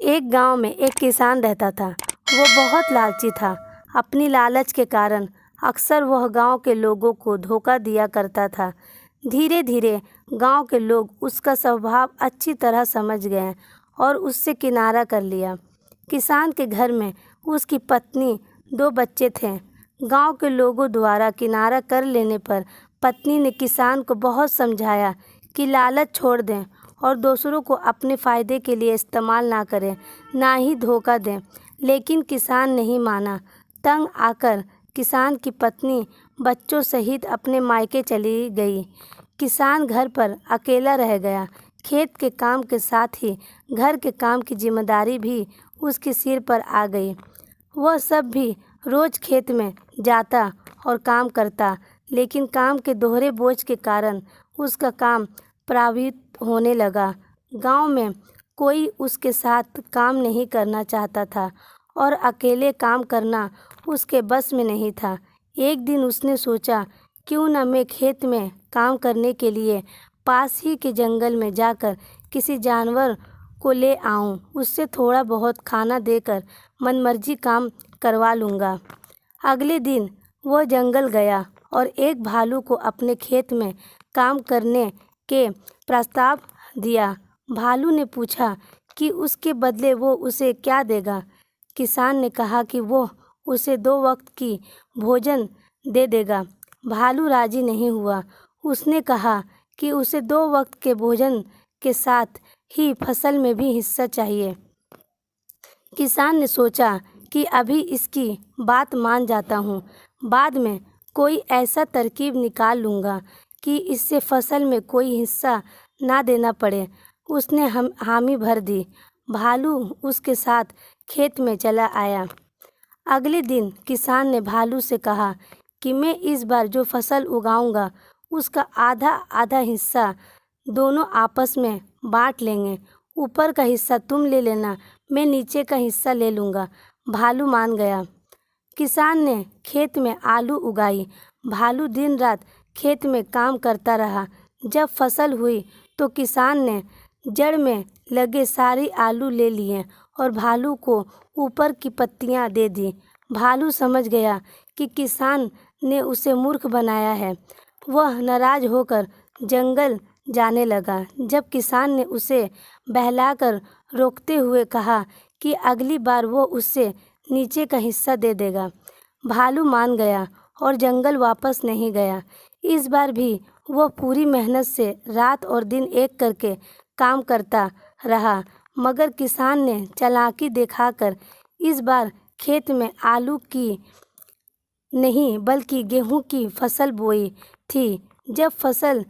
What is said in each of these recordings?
एक गांव में एक किसान रहता था। वो बहुत लालची था। अपनी लालच के कारण अक्सर वह गांव के लोगों को धोखा दिया करता था। धीरे धीरे गांव के लोग उसका स्वभाव अच्छी तरह समझ गए और उससे किनारा कर लिया। किसान के घर में उसकी पत्नी, 2 बच्चे थे। गांव के लोगों द्वारा किनारा कर लेने पर पत्नी ने किसान को बहुत समझाया कि लालच छोड़ दें और दूसरों को अपने फ़ायदे के लिए इस्तेमाल ना करें, ना ही धोखा दें। लेकिन किसान नहीं माना। तंग आकर किसान की पत्नी बच्चों सहित अपने मायके चली गई। किसान घर पर अकेला रह गया। खेत के काम के साथ ही घर के काम की जिम्मेदारी भी उसके सिर पर आ गई। वह सब भी रोज़ खेत में जाता और काम करता, लेकिन काम के दोहरे बोझ के कारण उसका काम प्रभावित होने लगा। गांव में कोई उसके साथ काम नहीं करना चाहता था और अकेले काम करना उसके बस में नहीं था। एक दिन उसने सोचा, क्यों न मैं खेत में काम करने के लिए पास ही के जंगल में जाकर किसी जानवर को ले आऊं, उससे थोड़ा बहुत खाना देकर मनमर्जी काम करवा लूँगा। अगले दिन वह जंगल गया और एक भालू को अपने खेत में काम करने के प्रस्ताव दिया। भालू ने पूछा कि उसके बदले वो उसे क्या देगा। किसान ने कहा कि वो उसे 2 वक्त की भोजन दे देगा। भालू राजी नहीं हुआ। उसने कहा कि उसे 2 वक्त के भोजन के साथ ही फसल में भी हिस्सा चाहिए। किसान ने सोचा कि अभी इसकी बात मान जाता हूँ, बाद में कोई ऐसा तरकीब निकाल लूँगा कि इससे फसल में कोई हिस्सा ना देना पड़े। उसने हामी भर दी। भालू उसके साथ खेत में चला आया। अगले दिन किसान ने भालू से कहा कि मैं इस बार जो फसल उगाऊंगा उसका आधा आधा हिस्सा दोनों आपस में बांट लेंगे। ऊपर का हिस्सा तुम ले लेना, मैं नीचे का हिस्सा ले लूँगा। भालू मान गया। किसान ने खेत में आलू उगाई। भालू दिन रात खेत में काम करता रहा। जब फसल हुई तो किसान ने जड़ में लगे सारी आलू ले लिए और भालू को ऊपर की पत्तियां दे दी। भालू समझ गया कि किसान ने उसे मूर्ख बनाया है। वह नाराज होकर जंगल जाने लगा। जब किसान ने उसे बहलाकर रोकते हुए कहा कि अगली बार वो उससे नीचे का हिस्सा दे देगा, भालू मान गया और जंगल वापस नहीं गया। इस बार भी वह पूरी मेहनत से रात और दिन एक करके काम करता रहा, मगर किसान ने चालाकी दिखाकर इस बार खेत में आलू की नहीं बल्कि गेहूं की फसल बोई थी। जब फसल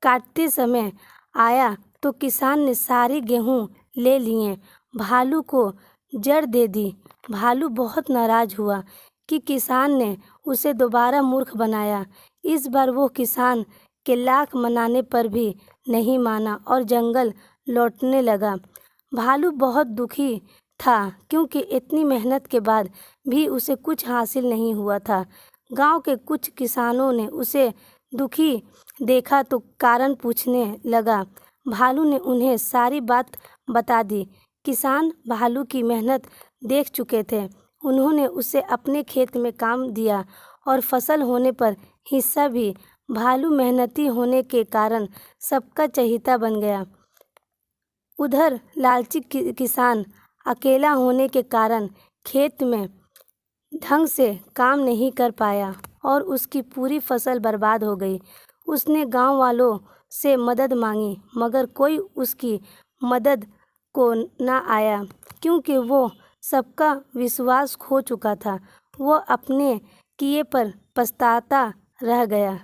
काटते समय आया तो किसान ने सारी गेहूं ले लिए, भालू को जड़ दे दी। भालू बहुत नाराज हुआ कि किसान ने उसे दोबारा मूर्ख बनाया। इस बार वो किसान के लाख मनाने पर भी नहीं माना और जंगल लौटने लगा। भालू बहुत दुखी था क्योंकि इतनी मेहनत के बाद भी उसे कुछ हासिल नहीं हुआ था। गांव के कुछ किसानों ने उसे दुखी देखा तो कारण पूछने लगा। भालू ने उन्हें सारी बात बता दी। किसान भालू की मेहनत देख चुके थे। उन्होंने उसे अपने खेत में काम दिया और फसल होने पर हिस्सा भी। भालू मेहनती होने के कारण सबका चहेता बन गया। उधर लालची किसान अकेला होने के कारण खेत में ढंग से काम नहीं कर पाया और उसकी पूरी फसल बर्बाद हो गई। उसने गांव वालों से मदद मांगी, मगर कोई उसकी मदद को ना आया क्योंकि वो सबका विश्वास खो चुका था। वो अपने किए पर पछताता रह गया।